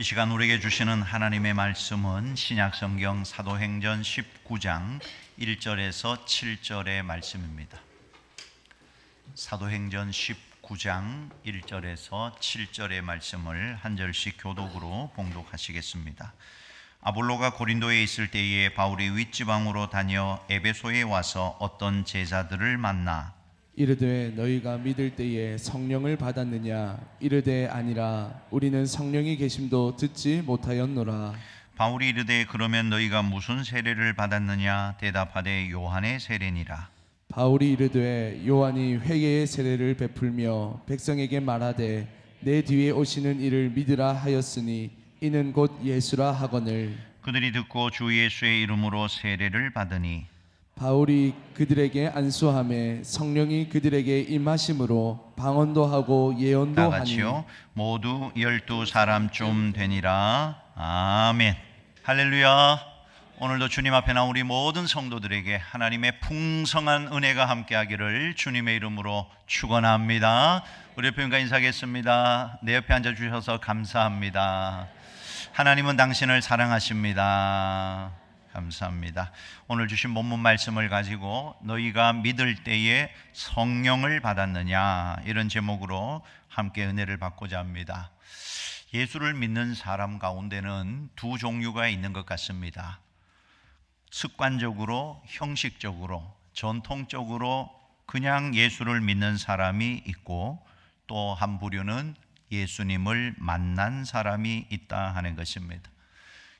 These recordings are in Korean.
이 시간 우리에게 주시는 하나님의 말씀은 신약성경 사도행전 19장 1절에서 7절의 말씀입니다. 사도행전 19장 1절에서 7절의 말씀을 한 절씩 교독으로 봉독하시겠습니다. 아볼로가 고린도에 있을 때에 바울이 윗지방으로 다녀 에베소에 와서 어떤 제자들을 만나 이르되 너희가 믿을 때에 성령을 받았느냐? 이르되 아니라 우리는 성령이 계심도 듣지 못하였노라. 바울이 이르되 그러면 너희가 무슨 세례를 받았느냐? 대답하되 요한의 세례니라. 바울이 이르되 요한이 회개의 세례를 베풀며 백성에게 말하되 내 뒤에 오시는 이를 믿으라 하였으니 이는 곧 예수라 하거늘. 그들이 듣고 주 예수의 이름으로 세례를 받으니 바울이 그들에게 안수함에 성령이 그들에게 임하심으로 방언도 하고 예언도 다 하니 같이요. 모두 12사람쯤 되니라. 아멘. 할렐루야. 오늘도 주님 앞에 나온 우리 모든 성도들에게 하나님의 풍성한 은혜가 함께하기를 주님의 이름으로 축원합니다. 우리 옆에 인사하겠습니다. 내 옆에 앉아주셔서 감사합니다. 하나님은 당신을 사랑하십니다. 감사합니다. 오늘 주신 본문 말씀을 가지고 너희가 믿을 때에 성령을 받았느냐, 이런 제목으로 함께 은혜를 받고자 합니다. 예수를 믿는 사람 가운데는 두 종류가 있는 것 같습니다. 습관적으로, 형식적으로, 전통적으로 그냥 예수를 믿는 사람이 있고, 또 한 부류는 예수님을 만난 사람이 있다 하는 것입니다.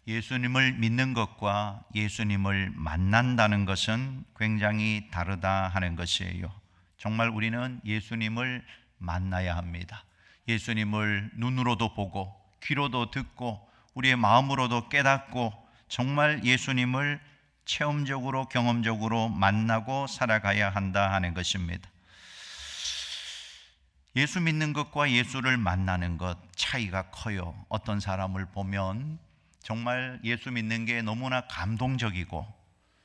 예수님을 믿는 것과 예수님을 만난다는 것은 굉장히 다르다 하는 것이에요. 정말 우리는 예수님을 만나야 합니다. 예수님을 눈으로도 보고 귀로도 듣고 우리의 마음으로도 깨닫고 정말 예수님을 체험적으로 경험적으로 만나고 살아가야 한다 하는 것입니다. 예수 믿는 것과 예수를 만나는 것 차이가 커요. 어떤 사람을 보면 정말 예수 믿는 게 너무나 감동적이고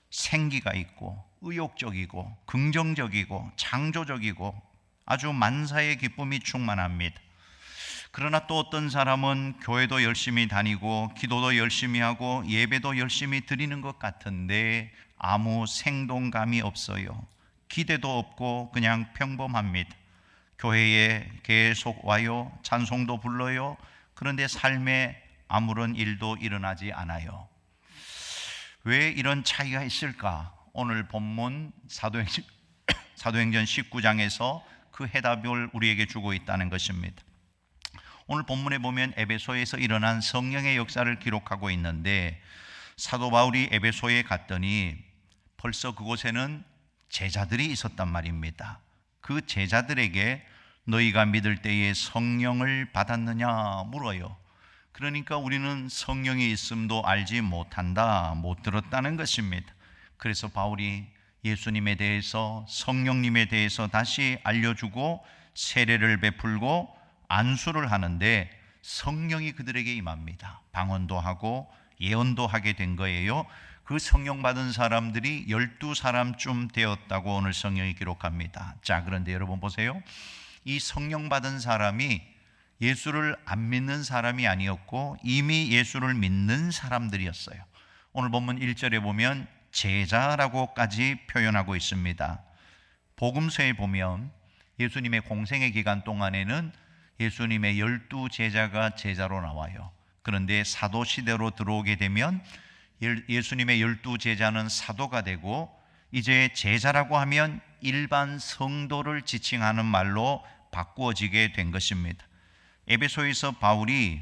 생기가 있고 의욕적이고 긍정적이고 창조적이고 아주 만사의 기쁨이 충만합니다. 그러나 또 어떤 사람은 교회도 열심히 다니고 기도도 열심히 하고 예배도 열심히 드리는 것 같은데 아무 생동감이 없어요. 기대도 없고 그냥 평범합니다. 교회에 계속 와요. 찬송도 불러요. 그런데 삶에 아무런 일도 일어나지 않아요. 왜 이런 차이가 있을까? 오늘 본문 사도행전 19장에서 그 해답을 우리에게 주고 있다는 것입니다. 오늘 본문에 보면 에베소에서 일어난 성령의 역사를 기록하고 있는데, 사도 바울이 에베소에 갔더니 벌써 그곳에는 제자들이 있었단 말입니다. 그 제자들에게 너희가 믿을 때에 성령을 받았느냐 물어요. 그러니까 우리는 성령이 있음도 알지 못한다, 못 들었다는 것입니다. 그래서 바울이 예수님에 대해서, 성령님에 대해서 다시 알려주고 세례를 베풀고 안수를 하는데 성령이 그들에게 임합니다. 방언도 하고 예언도 하게 된 거예요. 그 성령 받은 사람들이 12사람쯤 되었다고 오늘 성령이 기록합니다. 자, 그런데 여러분 보세요. 이 성령 받은 사람이 예수를 안 믿는 사람이 아니었고 이미 예수를 믿는 사람들이었어요. 오늘 본문 1절에 보면 제자라고까지 표현하고 있습니다. 복음서에 보면 예수님의 공생의 기간 동안에는 예수님의 12제자가 제자로 나와요. 그런데 사도 시대로 들어오게 되면 예수님의 12제자는 사도가 되고 이제 제자라고 하면 일반 성도를 지칭하는 말로 바꾸어지게 된 것입니다. 에베소에서 바울이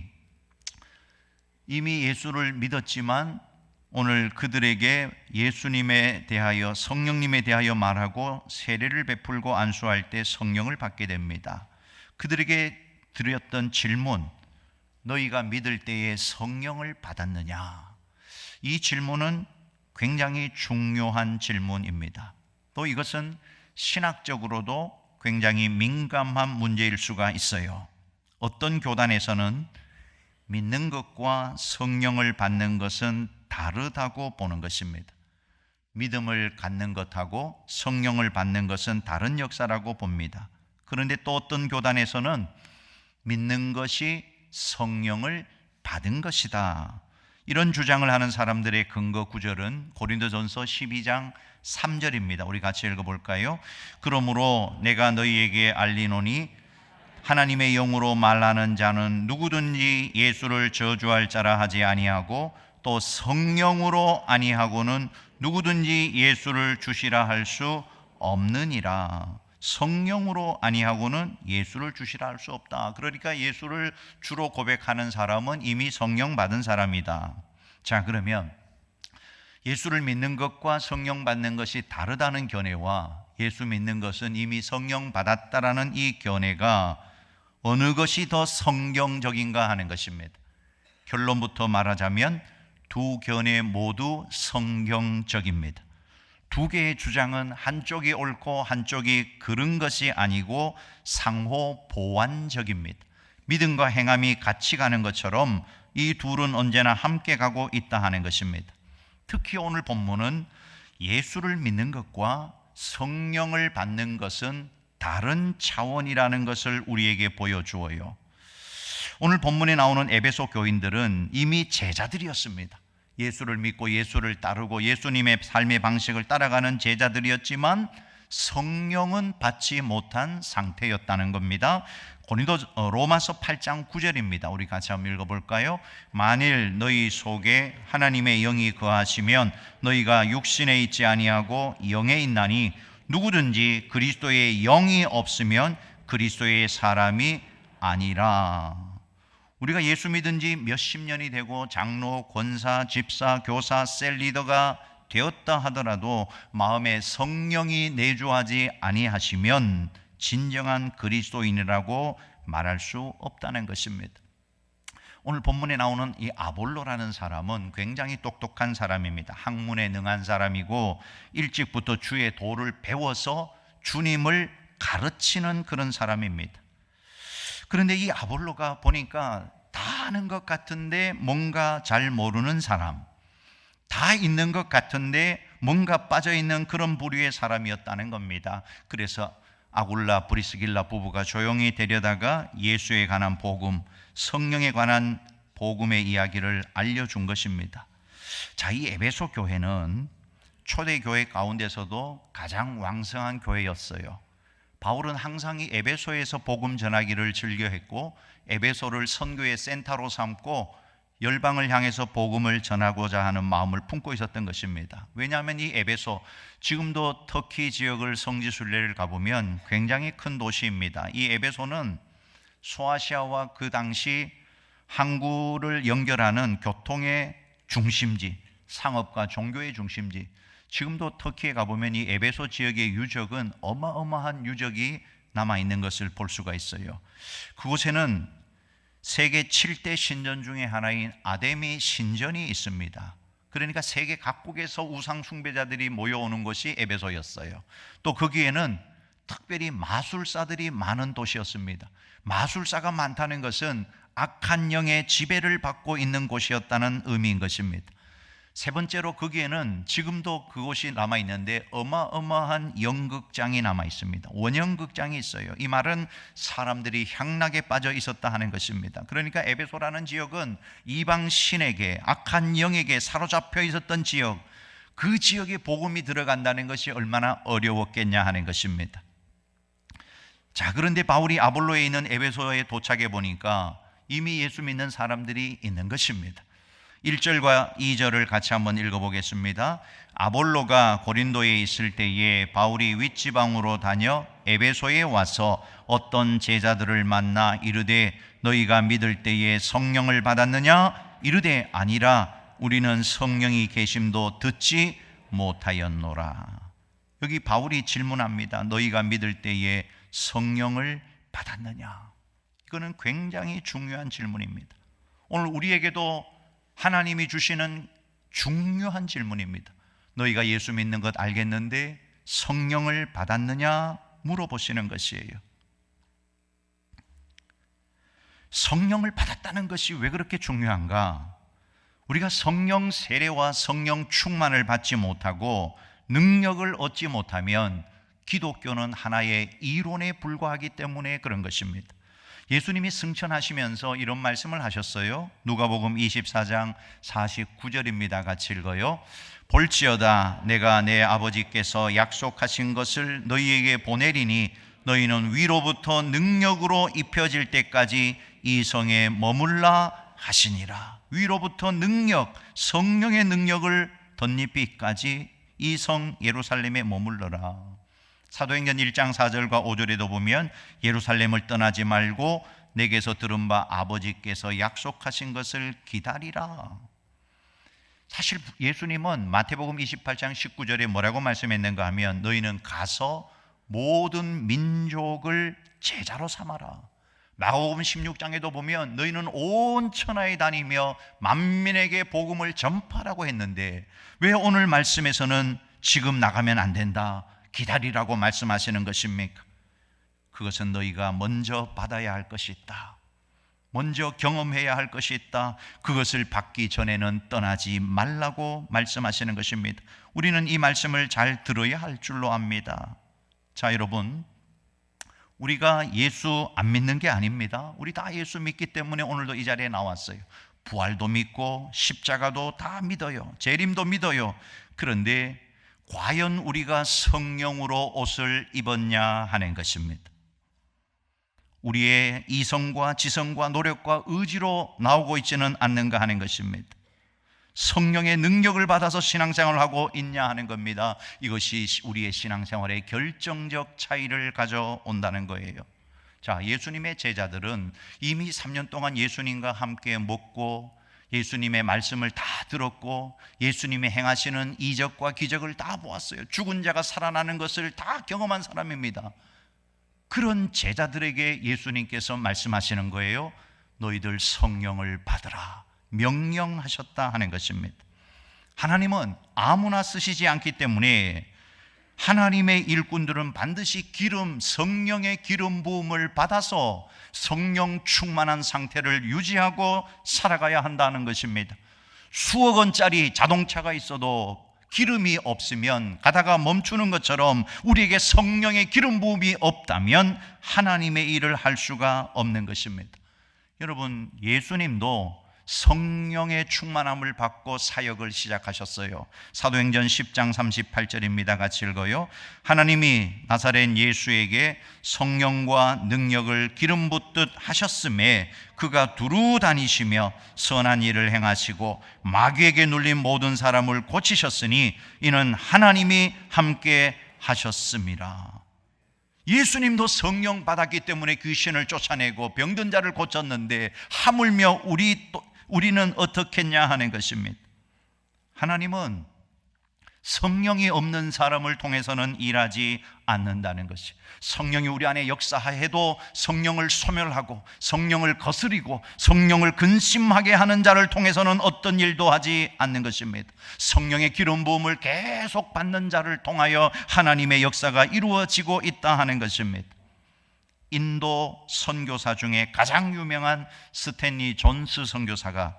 이미 예수를 믿었지만 오늘 그들에게 예수님에 대하여, 성령님에 대하여 말하고 세례를 베풀고 안수할 때 성령을 받게 됩니다. 그들에게 드렸던 질문, 너희가 믿을 때에 성령을 받았느냐? 이 질문은 굉장히 중요한 질문입니다. 또 이것은 신학적으로도 굉장히 민감한 문제일 수가 있어요. 어떤 교단에서는 믿는 것과 성령을 받는 것은 다르다고 보는 것입니다. 믿음을 갖는 것하고 성령을 받는 것은 다른 역사라고 봅니다. 그런데 또 어떤 교단에서는 믿는 것이 성령을 받은 것이다. 이런 주장을 하는 사람들의 근거 구절은 고린도전서 12장 3절입니다. 우리 같이 읽어볼까요? 그러므로 내가 너희에게 알리노니 하나님의 영으로 말하는 자는 누구든지 예수를 저주할 자라 하지 아니하고 또 성령으로 아니하고는 누구든지 예수를 주시라 할 수 없느니라. 성령으로 아니하고는 예수를 주시라 할 수 없다. 그러니까 예수를 주로 고백하는 사람은 이미 성령 받은 사람이다. 자, 그러면 예수를 믿는 것과 성령 받는 것이 다르다는 견해와 예수 믿는 것은 이미 성령 받았다라는 이 견해가 어느 것이 더 성경적인가 하는 것입니다. 결론부터 말하자면 두 견해 모두 성경적입니다. 두 개의 주장은 한쪽이 옳고 한쪽이 그른 것이 아니고 상호 보완적입니다. 믿음과 행함이 같이 가는 것처럼 이 둘은 언제나 함께 가고 있다 하는 것입니다. 특히 오늘 본문은 예수를 믿는 것과 성령을 받는 것은 다른 차원이라는 것을 우리에게 보여주어요. 오늘 본문에 나오는 에베소 교인들은 이미 제자들이었습니다. 예수를 믿고 예수를 따르고 예수님의 삶의 방식을 따라가는 제자들이었지만 성령은 받지 못한 상태였다는 겁니다. 로마서 8장 9절입니다. 우리 같이 한번 읽어볼까요? 만일 너희 속에 하나님의 영이 거하시면 너희가 육신에 있지 아니하고 영에 있나니 누구든지 그리스도의 영이 없으면 그리스도의 사람이 아니라. 우리가 예수 믿은 지 몇십 년이 되고 장로, 권사, 집사, 교사, 셀리더가 되었다 하더라도 마음에 성령이 내주하지 아니하시면 진정한 그리스도인이라고 말할 수 없다는 것입니다. 오늘 본문에 나오는 이 아볼로라는 사람은 굉장히 똑똑한 사람입니다. 학문에 능한 사람이고 일찍부터 주의 도를 배워서 주님을 가르치는 그런 사람입니다. 그런데 이 아볼로가 보니까 다 아는 것 같은데 뭔가 잘 모르는 사람, 다 있는 것 같은데 뭔가 빠져있는 그런 부류의 사람이었다는 겁니다. 그래서 아굴라, 브리스길라 부부가 조용히 데려다가 예수에 관한 복음, 성령에 관한 복음의 이야기를 알려준 것입니다. 자, 이 에베소 교회는 초대교회 가운데서도 가장 왕성한 교회였어요. 바울은 항상 이 에베소에서 복음 전하기를 즐겨했고 에베소를 선교의 센터로 삼고 열방을 향해서 복음을 전하고자 하는 마음을 품고 있었던 것입니다. 왜냐하면 이 에베소, 지금도 터키 지역을 성지 순례를 가보면 굉장히 큰 도시입니다. 이 에베소는 소아시아와 그 당시 항구를 연결하는 교통의 중심지, 상업과 종교의 중심지. 지금도 터키에 가보면 이 에베소 지역의 유적은 어마어마한 유적이 남아있는 것을 볼 수가 있어요. 그곳에는 세계 7대 신전 중에 하나인 아데미 신전이 있습니다. 그러니까 세계 각국에서 우상 숭배자들이 모여오는 곳이 에베소였어요. 또 거기에는 특별히 마술사들이 많은 도시였습니다. 마술사가 많다는 것은 악한 영의 지배를 받고 있는 곳이었다는 의미인 것입니다. 세 번째로 거기에는 지금도 그곳이 남아있는데 어마어마한 연극장이 남아있습니다. 원형극장이 있어요. 이 말은 사람들이 향락에 빠져 있었다 하는 것입니다. 그러니까 에베소라는 지역은 이방 신에게, 악한 영에게 사로잡혀 있었던 지역, 그 지역에 복음이 들어간다는 것이 얼마나 어려웠겠냐 하는 것입니다. 자, 그런데 바울이 아볼로에 있는 에베소에 도착해 보니까 이미 예수 믿는 사람들이 있는 것입니다. 1절과 2절을 같이 한번 읽어보겠습니다. 아볼로가 고린도에 있을 때에 바울이 윗지방으로 다녀 에베소에 와서 어떤 제자들을 만나 이르되 너희가 믿을 때에 성령을 받았느냐? 이르되 아니라 우리는 성령이 계심도 듣지 못하였노라. 여기 바울이 질문합니다. 너희가 믿을 때에 성령을 받았느냐? 이거는 굉장히 중요한 질문입니다. 오늘 우리에게도 하나님이 주시는 중요한 질문입니다. 너희가 예수 믿는 것 알겠는데 성령을 받았느냐 물어보시는 것이에요. 성령을 받았다는 것이 왜 그렇게 중요한가? 우리가 성령 세례와 성령 충만을 받지 못하고 능력을 얻지 못하면 기독교는 하나의 이론에 불과하기 때문에 그런 것입니다. 예수님이 승천하시면서 이런 말씀을 하셨어요. 누가복음 24장 49절입니다. 같이 읽어요. 볼지어다 내가 내 아버지께서 약속하신 것을 너희에게 보내리니 너희는 위로부터 능력으로 입혀질 때까지 이 성에 머물라 하시니라. 위로부터 능력, 성령의 능력을 덧입히기까지 이 성 예루살렘에 머물러라. 사도행전 1장 4절과 5절에도 보면 예루살렘을 떠나지 말고 내게서 들은 바 아버지께서 약속하신 것을 기다리라. 사실 예수님은 마태복음 28장 19절에 뭐라고 말씀했는가 하면 너희는 가서 모든 민족을 제자로 삼아라. 마가복음 16장에도 보면 너희는 온 천하에 다니며 만민에게 복음을 전파라고 했는데 왜 오늘 말씀에서는 지금 나가면 안 된다, 기다리라고 말씀하시는 것입니까? 그것은 너희가 먼저 받아야 할 것이 있다. 먼저 경험해야 할 것이 있다. 그것을 받기 전에는 떠나지 말라고 말씀하시는 것입니다. 우리는 이 말씀을 잘 들어야 할 줄로 압니다. 자, 여러분, 우리가 예수 안 믿는 게 아닙니다. 우리 다 예수 믿기 때문에 오늘도 이 자리에 나왔어요. 부활도 믿고 십자가도 다 믿어요. 재림도 믿어요. 그런데 과연 우리가 성령으로 옷을 입었냐 하는 것입니다. 우리의 이성과 지성과 노력과 의지로 나오고 있지는 않는가 하는 것입니다. 성령의 능력을 받아서 신앙생활을 하고 있냐 하는 겁니다. 이것이 우리의 신앙생활에 결정적 차이를 가져온다는 거예요. 자, 예수님의 제자들은 이미 3년 동안 예수님과 함께 먹고 예수님의 말씀을 다 들었고 예수님이 행하시는 이적과 기적을 다 보았어요. 죽은 자가 살아나는 것을 다 경험한 사람입니다. 그런 제자들에게 예수님께서 말씀하시는 거예요. 너희들 성령을 받으라 명령하셨다 하는 것입니다. 하나님은 아무나 쓰시지 않기 때문에 하나님의 일꾼들은 반드시 성령의 기름 부음을 받아서 성령 충만한 상태를 유지하고 살아가야 한다는 것입니다. 수억 원짜리 자동차가 있어도 기름이 없으면 가다가 멈추는 것처럼 우리에게 성령의 기름 부음이 없다면 하나님의 일을 할 수가 없는 것입니다. 여러분, 예수님도 성령의 충만함을 받고 사역을 시작하셨어요. 사도행전 10장 38절입니다. 같이 읽어요. 하나님이 나사렛 예수에게 성령과 능력을 기름 붓듯 하셨음에 그가 두루 다니시며 선한 일을 행하시고 마귀에게 눌린 모든 사람을 고치셨으니 이는 하나님이 함께 하셨습니다. 예수님도 성령 받았기 때문에 귀신을 쫓아내고 병든 자를 고쳤는데 하물며 우리는 어떻겠냐 하는 것입니다. 하나님은 성령이 없는 사람을 통해서는 일하지 않는다는 것이, 성령이 우리 안에 역사해도 성령을 소멸하고 성령을 거스리고 성령을 근심하게 하는 자를 통해서는 어떤 일도 하지 않는 것입니다. 성령의 기름 부음을 계속 받는 자를 통하여 하나님의 역사가 이루어지고 있다 하는 것입니다. 인도 선교사 중에 가장 유명한 스탠리 존스 선교사가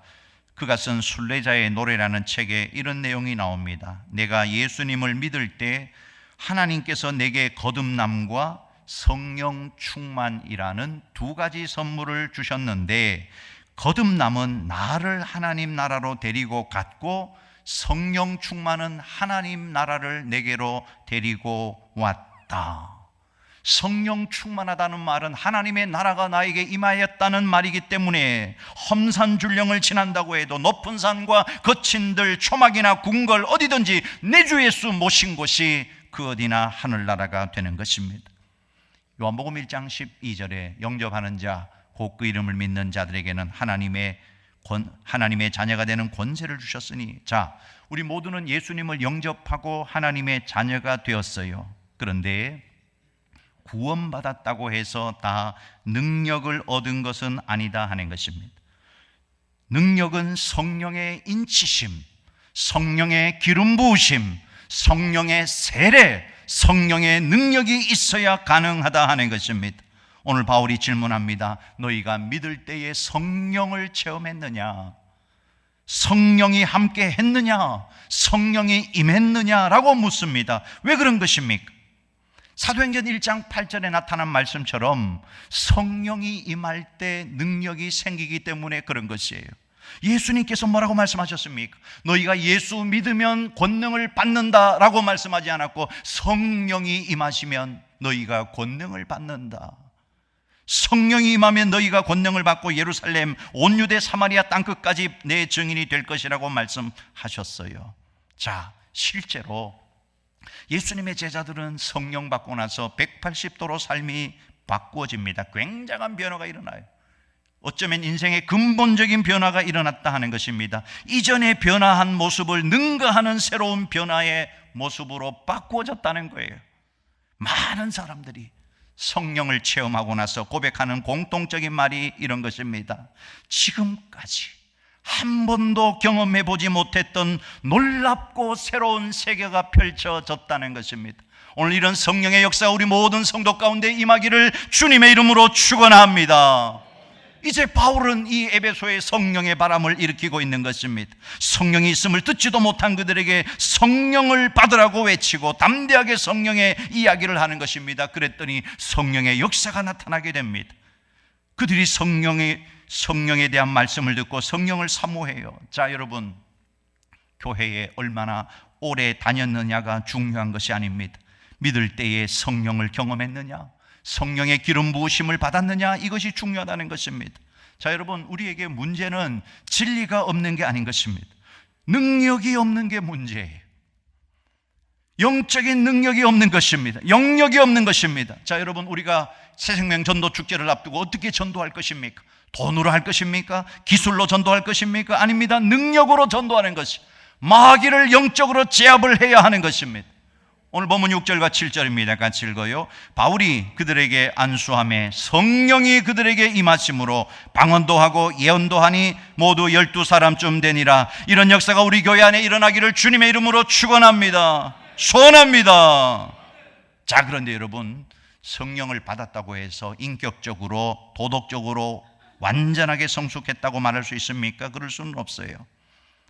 그가 쓴 순례자의 노래라는 책에 이런 내용이 나옵니다. 내가 예수님을 믿을 때 하나님께서 내게 거듭남과 성령 충만이라는 두 가지 선물을 주셨는데 거듭남은 나를 하나님 나라로 데리고 갔고 성령 충만은 하나님 나라를 내게로 데리고 왔다. 성령 충만하다는 말은 하나님의 나라가 나에게 임하였다는 말이기 때문에 험산줄령을 지난다고 해도 높은 산과 거친 들 초막이나 궁궐 어디든지 내 주 예수 모신 곳이 그 어디나 하늘나라가 되는 것입니다. 요한복음 1장 12절에 영접하는 자 곧 그 이름을 믿는 자들에게는 하나님의 자녀가 되는 권세를 주셨으니, 자, 우리 모두는 예수님을 영접하고 하나님의 자녀가 되었어요. 그런데 구원받았다고 해서 다 능력을 얻은 것은 아니다 하는 것입니다. 능력은 성령의 인치심, 성령의 기름 부으심, 성령의 세례, 성령의 능력이 있어야 가능하다 하는 것입니다. 오늘 바울이 질문합니다. 너희가 믿을 때에 성령을 체험했느냐? 성령이 함께 했느냐? 성령이 임했느냐라고 묻습니다. 왜 그런 것입니까? 사도행전 1장 8절에 나타난 말씀처럼 성령이 임할 때 능력이 생기기 때문에 그런 것이에요. 예수님께서 뭐라고 말씀하셨습니까? 너희가 예수 믿으면 권능을 받는다라고 말씀하지 않았고 성령이 임하시면 너희가 권능을 받는다. 성령이 임하면 너희가 권능을 받고 예루살렘 온 유대 사마리아 땅끝까지 내 증인이 될 것이라고 말씀하셨어요. 자, 실제로 예수님의 제자들은 성령 받고 나서 180도로 삶이 바꾸어집니다. 굉장한 변화가 일어나요. 어쩌면 인생의 근본적인 변화가 일어났다 하는 것입니다. 이전에 변화한 모습을 능가하는 새로운 변화의 모습으로 바꾸어졌다는 거예요. 많은 사람들이 성령을 체험하고 나서 고백하는 공통적인 말이 이런 것입니다. 지금까지 한 번도 경험해 보지 못했던 놀랍고 새로운 세계가 펼쳐졌다는 것입니다. 오늘 이런 성령의 역사가 우리 모든 성도 가운데 임하기를 주님의 이름으로 축원합니다. 이제 바울은 이 에베소의 성령의 바람을 일으키고 있는 것입니다. 성령이 있음을 듣지도 못한 그들에게 성령을 받으라고 외치고 담대하게 성령의 이야기를 하는 것입니다. 그랬더니 성령의 역사가 나타나게 됩니다. 그들이 성령에 대한 말씀을 듣고 성령을 사모해요. 자, 여러분, 교회에 얼마나 오래 다녔느냐가 중요한 것이 아닙니다. 믿을 때에 성령을 경험했느냐, 성령의 기름 부으심을 받았느냐, 이것이 중요하다는 것입니다. 자, 여러분, 우리에게 문제는 진리가 없는 게 아닌 것입니다. 능력이 없는 게 문제예요. 영적인 능력이 없는 것입니다. 영역이 없는 것입니다. 자, 여러분, 우리가 새생명 전도 축제를 앞두고 어떻게 전도할 것입니까? 돈으로 할 것입니까? 기술로 전도할 것입니까? 아닙니다. 능력으로 전도하는 것이, 마귀를 영적으로 제압을 해야 하는 것입니다. 오늘 본문 6절과 7절입니다. 같이 읽어요. 바울이 그들에게 안수하매 성령이 그들에게 임하심으로 방언도 하고 예언도 하니 모두 12사람쯤 되니라. 이런 역사가 우리 교회 안에 일어나기를 주님의 이름으로 축원합니다. 소원합니다. 자, 그런데 여러분, 성령을 받았다고 해서 인격적으로 도덕적으로 완전하게 성숙했다고 말할 수 있습니까? 그럴 수는 없어요.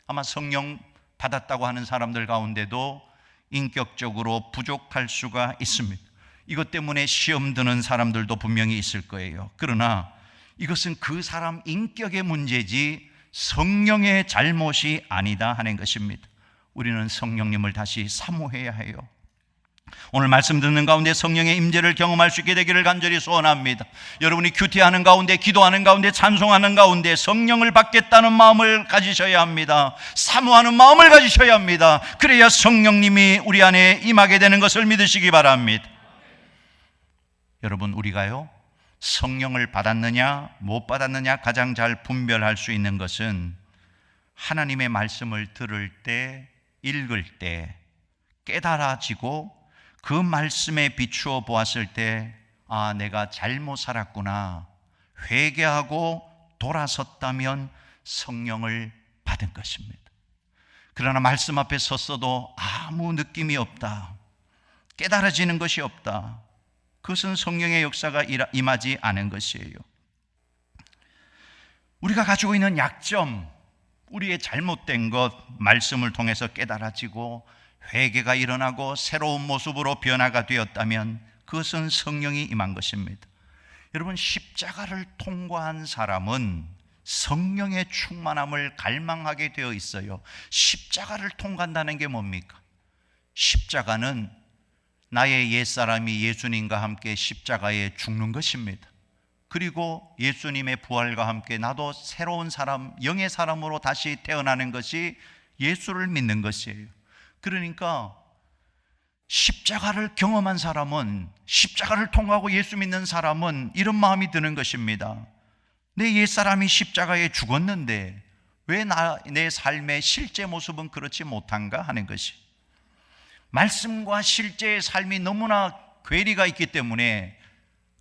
아마 성령 받았다고 하는 사람들 가운데도 인격적으로 부족할 수가 있습니다. 이것 때문에 시험 드는 사람들도 분명히 있을 거예요. 그러나 이것은 그 사람 인격의 문제지 성령의 잘못이 아니다 하는 것입니다. 우리는 성령님을 다시 사모해야 해요. 오늘 말씀 듣는 가운데 성령의 임재를 경험할 수 있게 되기를 간절히 소원합니다. 여러분이 큐티하는 가운데, 기도하는 가운데, 찬송하는 가운데 성령을 받겠다는 마음을 가지셔야 합니다. 사모하는 마음을 가지셔야 합니다. 그래야 성령님이 우리 안에 임하게 되는 것을 믿으시기 바랍니다. 여러분, 우리가요, 성령을 받았느냐 못 받았느냐 가장 잘 분별할 수 있는 것은 하나님의 말씀을 들을 때, 읽을 때 깨달아지고 그 말씀에 비추어 보았을 때, 아, 내가 잘못 살았구나, 회개하고 돌아섰다면 성령을 받은 것입니다. 그러나 말씀 앞에 섰어도 아무 느낌이 없다, 깨달아지는 것이 없다, 그것은 성령의 역사가 임하지 않은 것이에요. 우리가 가지고 있는 약점, 우리의 잘못된 것 말씀을 통해서 깨달아지고 회개가 일어나고 새로운 모습으로 변화가 되었다면 그것은 성령이 임한 것입니다. 여러분, 십자가를 통과한 사람은 성령의 충만함을 갈망하게 되어 있어요. 십자가를 통과한다는 게 뭡니까? 십자가는 나의 옛사람이 예수님과 함께 십자가에 죽는 것입니다. 그리고 예수님의 부활과 함께 나도 새로운 사람, 영의 사람으로 다시 태어나는 것이 예수를 믿는 것이에요. 그러니까 십자가를 경험한 사람은, 십자가를 통과하고 예수 믿는 사람은 이런 마음이 드는 것입니다. 내 옛사람이 십자가에 죽었는데 왜 내 삶의 실제 모습은 그렇지 못한가 하는 것이, 말씀과 실제의 삶이 너무나 괴리가 있기 때문에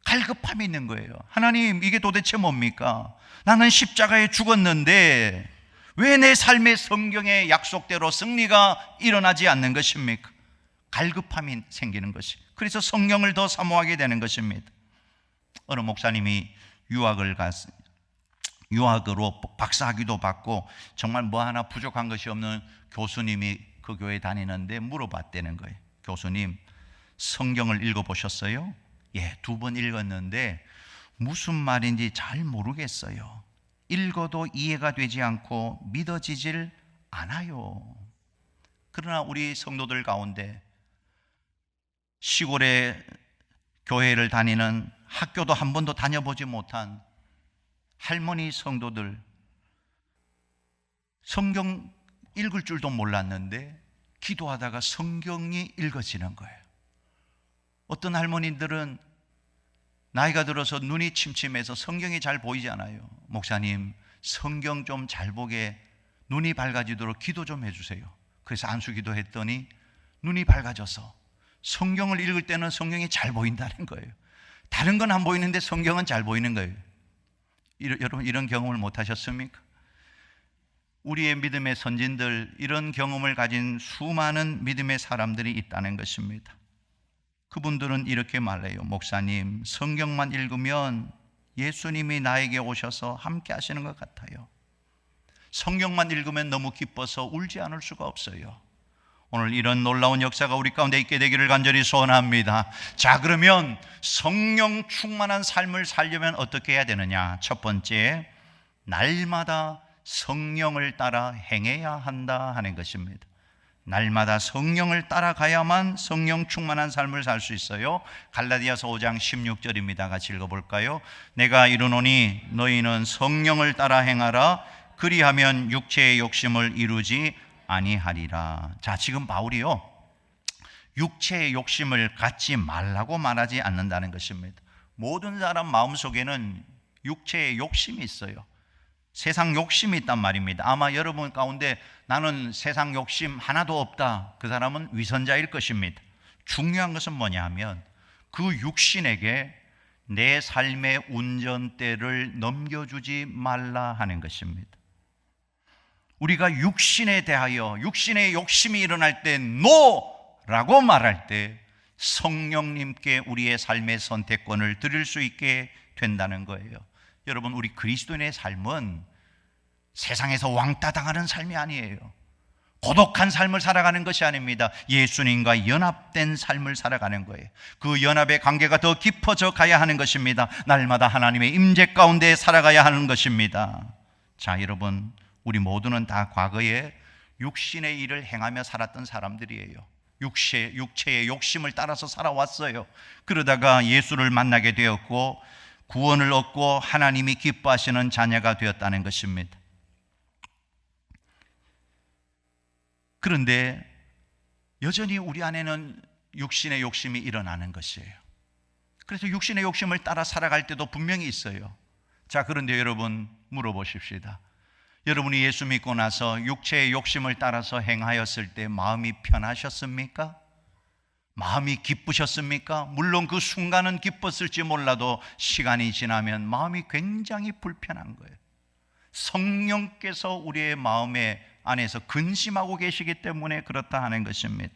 갈급함이 있는 거예요. 하나님, 이게 도대체 뭡니까? 나는 십자가에 죽었는데 왜 내 삶의 성경의 약속대로 승리가 일어나지 않는 것입니까? 갈급함이 생기는 것이, 그래서 성령을 더 사모하게 되는 것입니다. 어느 목사님이 유학으로 박사학위도 받고 정말 뭐 하나 부족한 것이 없는 교수님이 그 교회에 다니는데 물어봤다는 거예요. 교수님, 성경을 읽어보셨어요? 예, 2번 읽었는데 무슨 말인지 잘 모르겠어요. 읽어도 이해가 되지 않고 믿어지질 않아요. 그러나 우리 성도들 가운데 시골에 교회를 다니는, 학교도 한 번도 다녀보지 못한 할머니 성도들, 성경 읽을 줄도 몰랐는데 기도하다가 성경이 읽어지는 거예요. 어떤 할머니들은 나이가 들어서 눈이 침침해서 성경이 잘 보이지 않아요. 목사님, 성경 좀 잘 보게 눈이 밝아지도록 기도 좀 해주세요. 그래서 안수기도 했더니 눈이 밝아져서 성경을 읽을 때는 성경이 잘 보인다는 거예요. 다른 건 안 보이는데 성경은 잘 보이는 거예요. 여러분, 이런 경험을 못 하셨습니까? 우리의 믿음의 선진들, 이런 경험을 가진 수많은 믿음의 사람들이 있다는 것입니다. 그분들은 이렇게 말해요. 목사님, 성경만 읽으면 예수님이 나에게 오셔서 함께 하시는 것 같아요. 성경만 읽으면 너무 기뻐서 울지 않을 수가 없어요. 오늘 이런 놀라운 역사가 우리 가운데 있게 되기를 간절히 소원합니다. 자, 그러면 성령 충만한 삶을 살려면 어떻게 해야 되느냐? 첫 번째, 날마다 성령을 따라 행해야 한다 하는 것입니다. 날마다 성령을 따라가야만 성령 충만한 삶을 살 수 있어요. 갈라디아서 5장 16절입니다. 같이 읽어볼까요? 내가 이르노니 너희는 성령을 따라 행하라. 그리하면 육체의 욕심을 이루지 아니하리라. 자, 지금 바울이요, 육체의 욕심을 갖지 말라고 말하지 않는다는 것입니다. 모든 사람 마음속에는 육체의 욕심이 있어요. 세상 욕심이 있단 말입니다. 아마 여러분 가운데 나는 세상 욕심 하나도 없다, 그 사람은 위선자일 것입니다. 중요한 것은 뭐냐 하면 그 육신에게 내 삶의 운전대를 넘겨주지 말라 하는 것입니다. 우리가 육신에 대하여, 육신의 욕심이 일어날 때 노라고 말할 때 성령님께 우리의 삶의 선택권을 드릴 수 있게 된다는 거예요. 여러분, 우리 그리스도인의 삶은 세상에서 왕따 당하는 삶이 아니에요. 고독한 삶을 살아가는 것이 아닙니다. 예수님과 연합된 삶을 살아가는 거예요. 그 연합의 관계가 더 깊어져 가야 하는 것입니다. 날마다 하나님의 임재 가운데 살아가야 하는 것입니다. 자, 여러분, 우리 모두는 다 과거에 육신의 일을 행하며 살았던 사람들이에요. 육체의 욕심을 따라서 살아왔어요. 그러다가 예수를 만나게 되었고 구원을 얻고 하나님이 기뻐하시는 자녀가 되었다는 것입니다. 그런데 여전히 우리 안에는 육신의 욕심이 일어나는 것이에요. 그래서 육신의 욕심을 따라 살아갈 때도 분명히 있어요. 자, 그런데 여러분, 물어보십시다. 여러분이 예수 믿고 나서 육체의 욕심을 따라서 행하였을 때 마음이 편하셨습니까? 마음이 기쁘셨습니까? 물론 그 순간은 기뻤을지 몰라도 시간이 지나면 마음이 굉장히 불편한 거예요. 성령께서 우리의 마음에 안에서 근심하고 계시기 때문에 그렇다 하는 것입니다.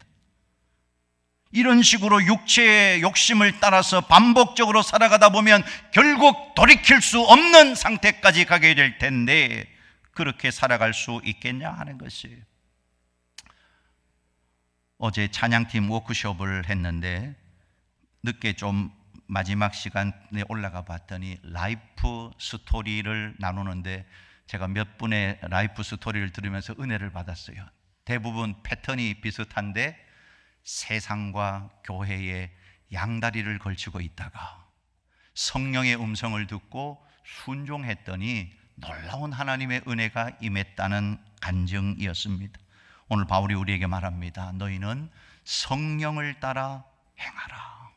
이런 식으로 육체의 욕심을 따라서 반복적으로 살아가다 보면 결국 돌이킬 수 없는 상태까지 가게 될 텐데 그렇게 살아갈 수 있겠냐 하는 것이에요. 어제 찬양팀 워크숍을 했는데 늦게 좀 마지막 시간에 올라가 봤더니 라이프 스토리를 나누는데 제가 몇 분의 라이프 스토리를 들으면서 은혜를 받았어요. 대부분 패턴이 비슷한데 세상과 교회의 양다리를 걸치고 있다가 성령의 음성을 듣고 순종했더니 놀라운 하나님의 은혜가 임했다는 간증이었습니다. 오늘 바울이 우리에게 말합니다. 너희는 성령을 따라 행하라.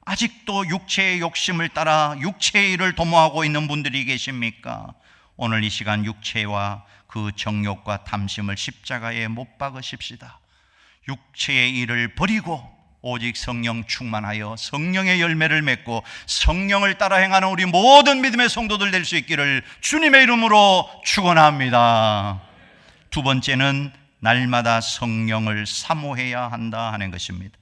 아직도 육체의 욕심을 따라 육체의 일을 도모하고 있는 분들이 계십니까? 오늘 이 시간 육체와 그 정욕과 탐심을 십자가에 못 박으십시다. 육체의 일을 버리고 오직 성령 충만하여 성령의 열매를 맺고 성령을 따라 행하는 우리 모든 믿음의 성도들 될 수 있기를 주님의 이름으로 축원합니다. 두 번째는 날마다 성령을 사모해야 한다 하는 것입니다.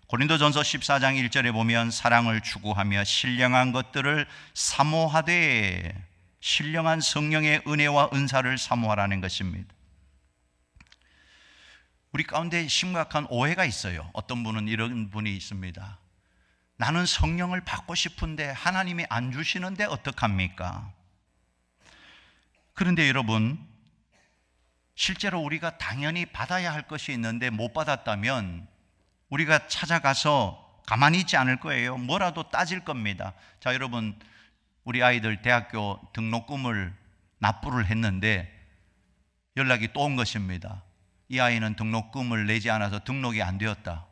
고린도전서 14장 1절에 보면 사랑을 추구하며 신령한 것들을 사모하되, 신령한 성령의 은혜와 은사를 사모하라는 것입니다. 우리 가운데 심각한 오해가 있어요. 어떤 분은 이런 분이 있습니다. 나는 성령을 받고 싶은데 하나님이 안 주시는데 어떡합니까? 그런데 여러분, 실제로 우리가 당연히 받아야 할 것이 있는데 못 받았다면 우리가 찾아가서 가만히 있지 않을 거예요. 뭐라도 따질 겁니다. 자, 여러분, 우리 아이들 대학교 등록금을 납부를 했는데 연락이 또 온 것입니다. 이 아이는 등록금을 내지 않아서 등록이 안 되었다.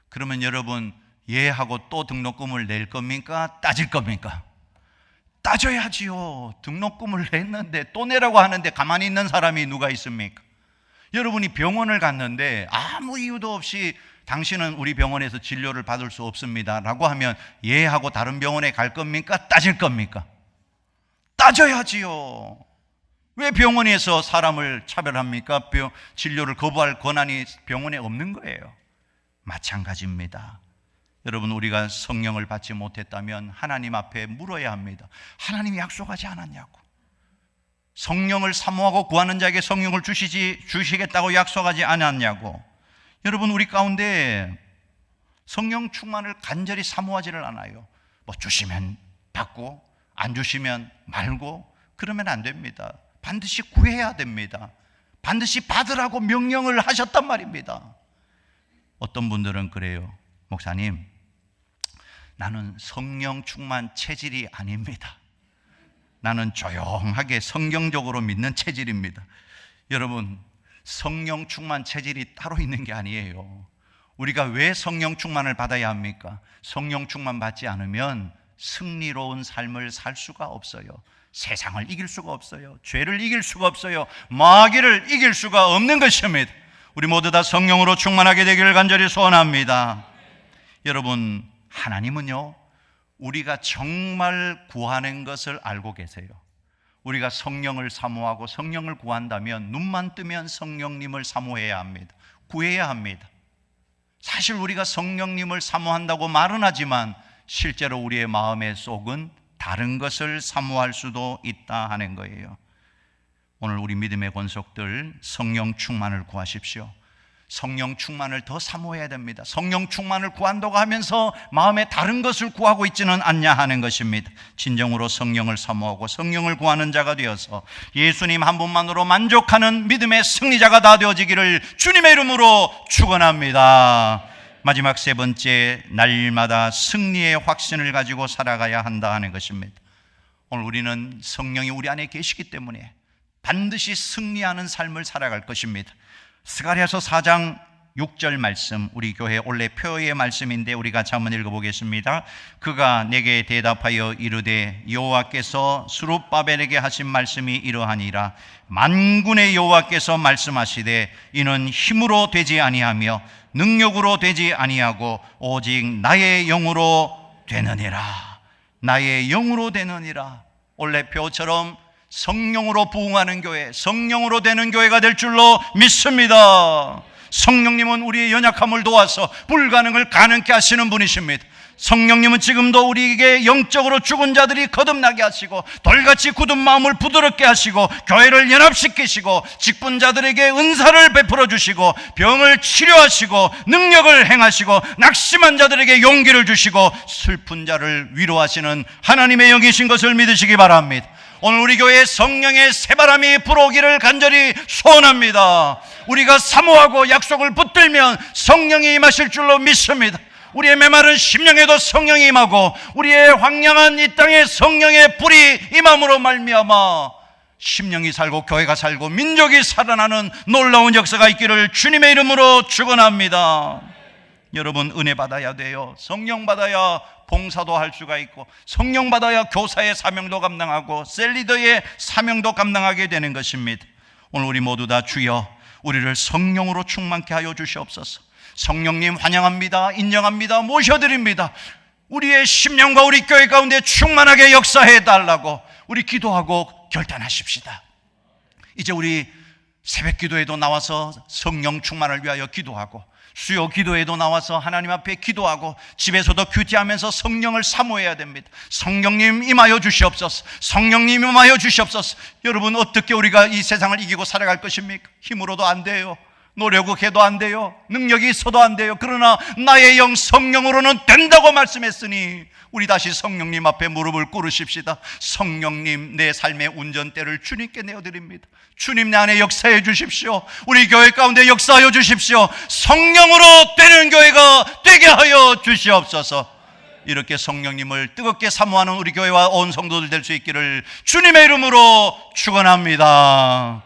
그러면 여러분, 예 하고 또 등록금을 낼 겁니까? 따질 겁니까? 따져야지요. 등록금을 냈는데 또 내라고 하는데 가만히 있는 사람이 누가 있습니까? 여러분이 병원을 갔는데 아무 이유도 없이 당신은 우리 병원에서 진료를 받을 수 없습니다 라고 하면 예 하고 다른 병원에 갈 겁니까? 따질 겁니까? 따져야지요. 왜 병원에서 사람을 차별합니까? 진료를 거부할 권한이 병원에 없는 거예요. 마찬가지입니다. 여러분, 우리가 성령을 받지 못했다면 하나님 앞에 물어야 합니다. 하나님이 약속하지 않았냐고. 성령을 사모하고 구하는 자에게 성령을 주시겠다고 약속하지 않았냐고. 여러분, 우리 가운데 성령 충만을 간절히 사모하지를 않아요. 뭐 주시면 받고 안 주시면 말고 그러면 안 됩니다. 반드시 구해야 됩니다. 반드시 받으라고 명령을 하셨단 말입니다. 어떤 분들은 그래요. 목사님, 나는 성령 충만 체질이 아닙니다. 나는 조용하게 성경적으로 믿는 체질입니다. 여러분, 성령 충만 체질이 따로 있는 게 아니에요. 우리가 왜 성령 충만을 받아야 합니까? 성령 충만 받지 않으면 승리로운 삶을 살 수가 없어요. 세상을 이길 수가 없어요. 죄를 이길 수가 없어요. 마귀를 이길 수가 없는 것입니다. 우리 모두 다 성령으로 충만하게 되기를 간절히 소원합니다. 여러분, 하나님은요, 우리가 정말 구하는 것을 알고 계세요. 우리가 성령을 사모하고 성령을 구한다면 눈만 뜨면 성령님을 사모해야 합니다. 구해야 합니다. 사실 우리가 성령님을 사모한다고 말은 하지만 실제로 우리의 마음의 속은 다른 것을 사모할 수도 있다 하는 거예요. 오늘 우리 믿음의 권속들, 성령 충만을 구하십시오. 성령 충만을 더 사모해야 됩니다. 성령 충만을 구한다고 하면서 마음에 다른 것을 구하고 있지는 않냐 하는 것입니다. 진정으로 성령을 사모하고 성령을 구하는 자가 되어서 예수님 한 분만으로 만족하는 믿음의 승리자가 다 되어지기를 주님의 이름으로 축원합니다. 마지막 세 번째, 날마다 승리의 확신을 가지고 살아가야 한다 하는 것입니다. 오늘 우리는 성령이 우리 안에 계시기 때문에 반드시 승리하는 삶을 살아갈 것입니다. 스가랴서 4장 6절 말씀, 우리 교회 원래 표의 말씀인데 우리가 한번 읽어보겠습니다. 그가 내게 대답하여 이르되 여호와께서 스룹바벨에게 하신 말씀이 이러하니라. 만군의 여호와께서 말씀하시되 이는 힘으로 되지 아니하며 능력으로 되지 아니하고 오직 나의 영으로 되느니라. 나의 영으로 되느니라. 원래 표처럼 성령으로 부흥하는 교회, 성령으로 되는 교회가 될 줄로 믿습니다. 성령님은 우리의 연약함을 도와서 불가능을 가능케 하시는 분이십니다. 성령님은 지금도 우리에게 영적으로 죽은 자들이 거듭나게 하시고 돌같이 굳은 마음을 부드럽게 하시고 교회를 연합시키시고 직분자들에게 은사를 베풀어 주시고 병을 치료하시고 능력을 행하시고 낙심한 자들에게 용기를 주시고 슬픈 자를 위로하시는 하나님의 영이신 것을 믿으시기 바랍니다. 오늘 우리 교회에 성령의 새바람이 불어오기를 간절히 소원합니다. 우리가 사모하고 약속을 붙들면 성령이 임하실 줄로 믿습니다. 우리의 메마른 심령에도 성령이 임하고 우리의 황량한 이 땅에 성령의 불이 임함으로 말미암아 심령이 살고 교회가 살고 민족이 살아나는 놀라운 역사가 있기를 주님의 이름으로 축원합니다. 여러분, 은혜 받아야 돼요. 성령 받아야 봉사도 할 수가 있고 성령 받아야 교사의 사명도 감당하고 셀리더의 사명도 감당하게 되는 것입니다. 오늘 우리 모두 다 주여 우리를 성령으로 충만케 하여 주시옵소서. 성령님 환영합니다. 인정합니다. 모셔드립니다. 우리의 심령과 우리 교회 가운데 충만하게 역사해 달라고 우리 기도하고 결단하십시다. 이제 우리 새벽 기도에도 나와서 성령 충만을 위하여 기도하고 수요 기도에도 나와서 하나님 앞에 기도하고 집에서도 큐티하면서 성령을 사모해야 됩니다. 성령님 임하여 주시옵소서. 성령님 임하여 주시옵소서. 여러분, 어떻게 우리가 이 세상을 이기고 살아갈 것입니까? 힘으로도 안 돼요. 노력해도 안 돼요. 능력이 있어도 안 돼요. 그러나 나의 영 성령으로는 된다고 말씀했으니 우리 다시 성령님 앞에 무릎을 꿇으십시다. 성령님, 내 삶의 운전대를 주님께 내어드립니다. 주님, 내 안에 역사해 주십시오. 우리 교회 가운데 역사하여 주십시오. 성령으로 되는 교회가 되게 하여 주시옵소서. 이렇게 성령님을 뜨겁게 사모하는 우리 교회와 온 성도들 될 수 있기를 주님의 이름으로 축원합니다.